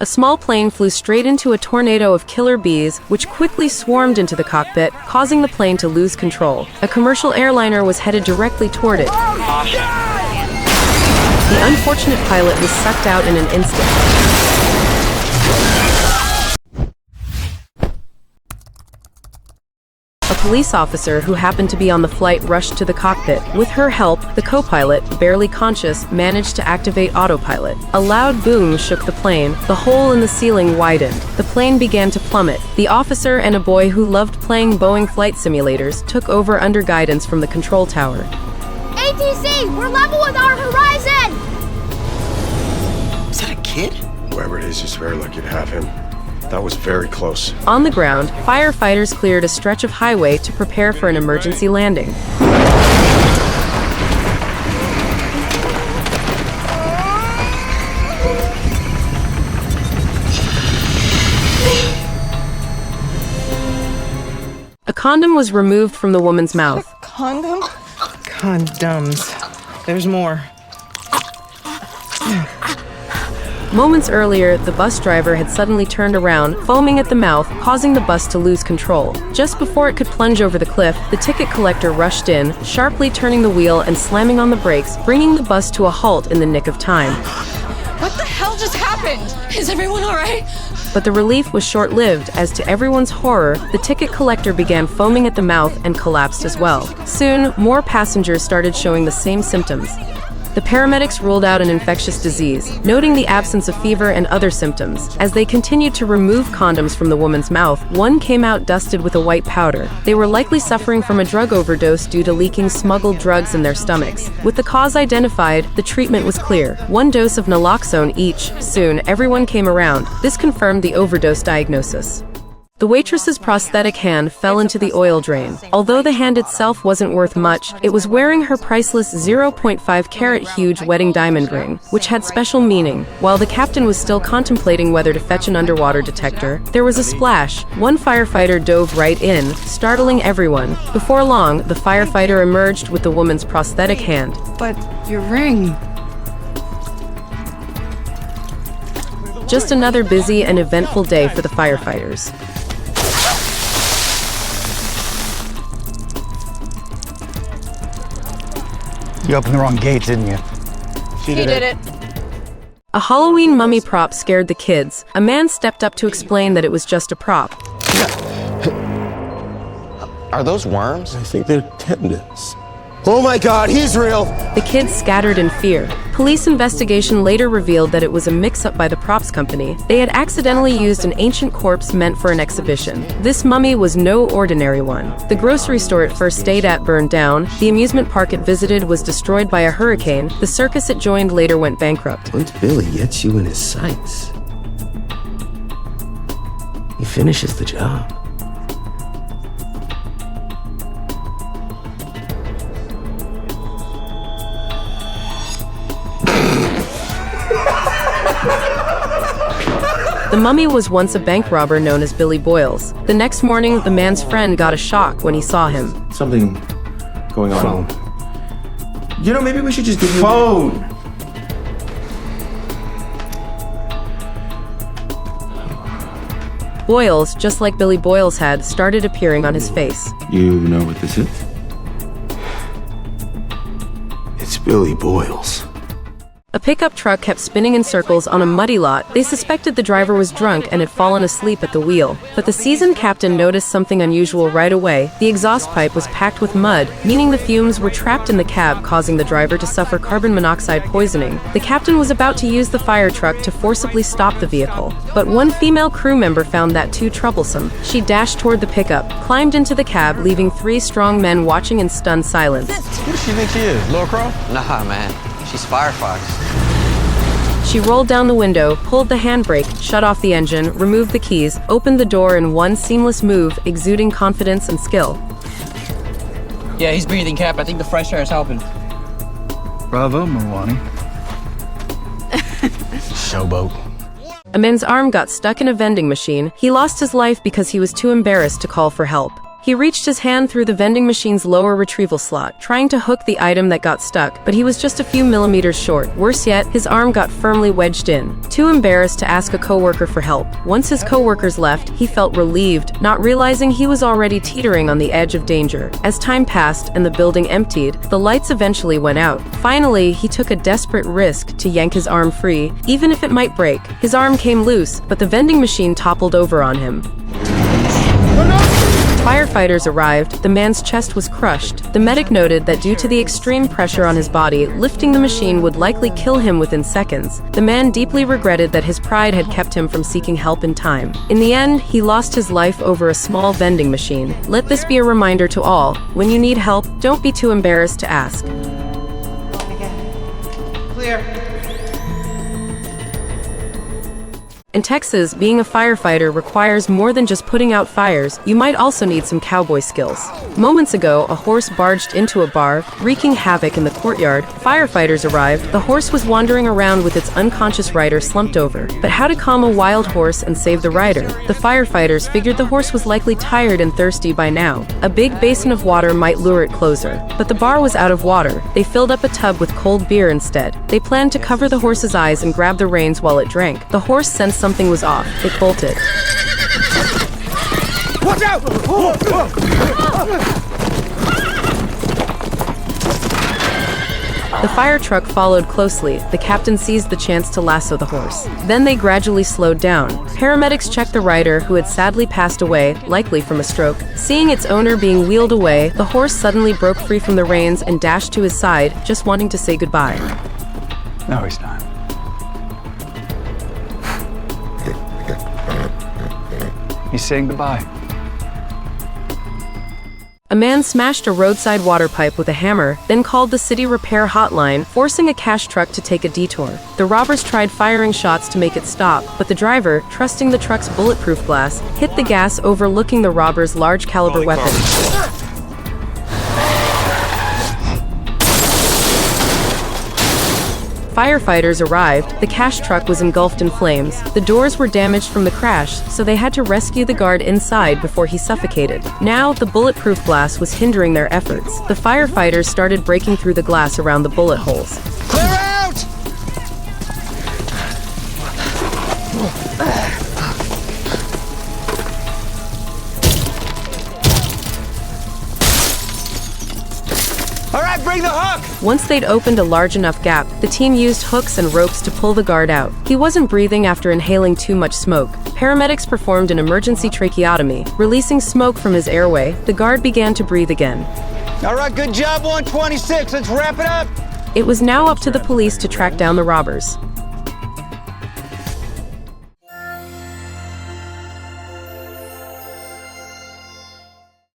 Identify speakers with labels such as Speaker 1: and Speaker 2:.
Speaker 1: A small plane flew straight into a tornado of killer bees, which quickly swarmed into the cockpit, causing the plane to lose control. A commercial airliner was headed directly toward it. The unfortunate pilot was sucked out in an instant. A police officer who happened to be on the flight rushed to the cockpit. With her help, the co-pilot, barely conscious, managed to activate autopilot. A loud boom shook the plane. The hole in the ceiling widened. The plane began to plummet. The officer and a boy who loved playing Boeing flight simulators took over under guidance from the control tower.
Speaker 2: ATC, we're level with our horizon!
Speaker 3: Is that a kid?
Speaker 4: Whoever it is, you're very lucky to have him. That was very close.
Speaker 1: On the ground, firefighters cleared a stretch of highway to prepare for an emergency landing. A condom was removed from the woman's mouth.
Speaker 5: Condom? Condoms. There's more.
Speaker 1: Moments earlier, the bus driver had suddenly turned around, foaming at the mouth, causing the bus to lose control. Just before it could plunge over the cliff, the ticket collector rushed in, sharply turning the wheel and slamming on the brakes, bringing the bus to a halt in the nick of time.
Speaker 6: What the hell just happened? Is everyone all right?
Speaker 1: But the relief was short-lived, as to everyone's horror, the ticket collector began foaming at the mouth and collapsed as well. Soon, more passengers started showing the same symptoms. The paramedics ruled out an infectious disease, noting the absence of fever and other symptoms. As they continued to remove condoms from the woman's mouth, one came out dusted with a white powder. They were likely suffering from a drug overdose due to leaking smuggled drugs in their stomachs. With the cause identified, the treatment was clear. 1 dose of naloxone each. Soon, everyone came around. This confirmed the overdose diagnosis. The waitress's prosthetic hand fell into the oil drain. Although the hand itself wasn't worth much, it was wearing her priceless 0.5 carat huge wedding diamond ring, which had special meaning. While the captain was still contemplating whether to fetch an underwater detector, there was a splash. One firefighter dove right in, startling everyone. Before long, the firefighter emerged with the woman's prosthetic hand.
Speaker 6: But your ring...
Speaker 1: Just another busy and eventful day for the firefighters.
Speaker 7: You opened the wrong gate, didn't you?
Speaker 6: He did it.
Speaker 1: A Halloween mummy prop scared the kids. A man stepped up to explain that it was just a prop.
Speaker 3: Are those worms?
Speaker 4: I think they're tendons. Oh my God, he's real!
Speaker 1: The kids scattered in fear. Police investigation later revealed that it was a mix-up by the props company. They had accidentally used an ancient corpse meant for an exhibition. This mummy was no ordinary one. The grocery store it first stayed at burned down. The amusement park it visited was destroyed by a hurricane. The circus it joined later went bankrupt.
Speaker 8: Once Billy gets you in his sights, he finishes the job.
Speaker 1: The mummy was once a bank robber known as Billy Boyles. The next morning, the man's friend got a shock when he saw him.
Speaker 8: Something going on. You know, maybe we should just give you
Speaker 4: Phone!
Speaker 1: Boils, just like Billy Boyles had, started appearing on his face.
Speaker 8: You know what this is?
Speaker 4: It's Billy Boyles.
Speaker 1: A pickup truck kept spinning in circles on a muddy lot. They suspected the driver was drunk and had fallen asleep at the wheel. But the seasoned captain noticed something unusual right away. The exhaust pipe was packed with mud, meaning the fumes were trapped in the cab, causing the driver to suffer carbon monoxide poisoning. The captain was about to use the fire truck to forcibly stop the vehicle. But one female crew member found that too troublesome. She dashed toward the pickup, climbed into the cab, leaving 3 strong men watching in stunned silence.
Speaker 7: Who does she think she is, Laura Croft?
Speaker 3: Nah, man. She's firefighters.
Speaker 1: She rolled down the window, pulled the handbrake, shut off the engine, removed the keys, opened the door in one seamless move, exuding confidence and skill.
Speaker 9: Yeah, he's breathing, Cap. I think the fresh air is helping.
Speaker 7: Bravo, Milani.
Speaker 8: Showboat.
Speaker 1: A man's arm got stuck in a vending machine. He lost his life because he was too embarrassed to call for help. He reached his hand through the vending machine's lower retrieval slot, trying to hook the item that got stuck, but he was just a few millimeters short. Worse yet, his arm got firmly wedged in. Too embarrassed to ask a coworker for help. Once his coworkers left, he felt relieved, not realizing he was already teetering on the edge of danger. As time passed and the building emptied, the lights eventually went out. Finally, he took a desperate risk to yank his arm free, even if it might break. His arm came loose, but the vending machine toppled over on him. Firefighters arrived. The man's chest was crushed. The medic noted that due to the extreme pressure on his body, lifting the machine would likely kill him within seconds. The man deeply regretted that his pride had kept him from seeking help in time. In the end, he lost his life over a small vending machine. Let this be a reminder to all: when you need help, don't be too embarrassed to ask.
Speaker 5: Clear.
Speaker 1: In Texas, being a firefighter requires more than just putting out fires. You might also need some cowboy skills. Moments ago, a horse barged into a bar, wreaking havoc in the courtyard. Firefighters arrived. The horse was wandering around with its unconscious rider slumped over. But how to calm a wild horse and save the rider? The firefighters figured the horse was likely tired and thirsty by now. A big basin of water might lure it closer. But the bar was out of water. They filled up a tub with cold beer instead. They planned to cover the horse's eyes and grab the reins while it drank. The horse sensed something was off. It bolted.
Speaker 8: Watch out!
Speaker 1: The fire truck followed closely. The captain seized the chance to lasso the horse. Then they gradually slowed down. Paramedics checked the rider, who had sadly passed away, likely from a stroke. Seeing its owner being wheeled away, the horse suddenly broke free from the reins and dashed to his side, just wanting to say goodbye.
Speaker 7: No, he's not. He's saying goodbye.
Speaker 1: A man smashed a roadside water pipe with a hammer, then called the city repair hotline, forcing a cash truck to take a detour. The robbers tried firing shots to make it stop, but the driver, trusting the truck's bulletproof glass, hit the gas, overlooking the robbers' large caliber weapon. Firefighters arrived. The cash truck was engulfed in flames. The doors were damaged from the crash, so they had to rescue the guard inside before he suffocated. Now, the bulletproof glass was hindering their efforts. The firefighters started breaking through the glass around the bullet holes.
Speaker 8: Clear out! All right, bring the hook!
Speaker 1: Once they'd opened a large enough gap, the team used hooks and ropes to pull the guard out. He wasn't breathing after inhaling too much smoke. Paramedics performed an emergency tracheotomy. Releasing smoke from his airway, the guard began to breathe again.
Speaker 8: All right, good job, 126. Let's wrap it up.
Speaker 1: It was now up to the police to track down the robbers.